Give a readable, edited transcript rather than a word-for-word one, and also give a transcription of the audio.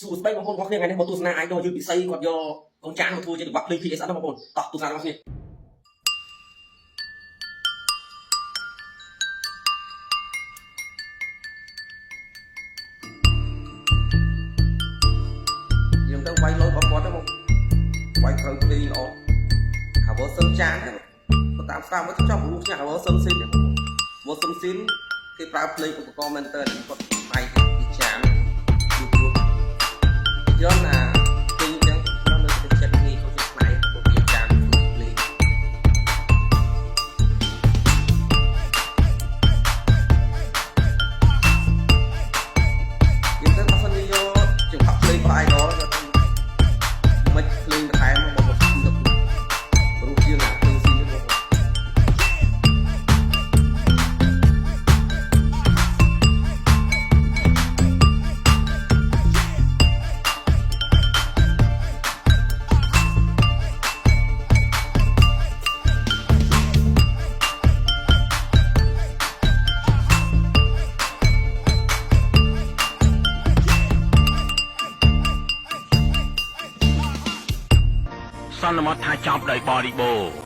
សួស្តីបងប្អូនគ្នាថ្ងៃនេះមកទស្សនាអាយដលយើងពិសីគាត់យកកូនចានមកធ្វើជាបាក់ភ្លេង PS អត់បងប្អូនតោះទស្សនារបស់គ្នាយើងទៅវាយលុយរបស់គាត់ទៅមកវាយត្រូវភ្លេងល្អហើយវ៉ាសឹមចានទៅតាមស្ដាប់មកចង់រូបញ៉ាវ៉ាសឹមស៊ីនវ៉ាសឹមស៊ីនគេប្រើភ្លេងឧបករណ៍មែនតើគាត់វាយពីចានយល់ណាពេញចឹងដល់នៅទឹកចិត្តនេះចូលចិត្តផ្នែកពួកវាចានភ្លេងយើងទៅបើសិនជាយកចង្វាក់ភ្លេងរបស់ idol មិនភ្លេងបន្ថែមមករូបយើងណាភ្លេងស៊ីទៅសន្មតថាចប់ដោយបរិបូរណ៍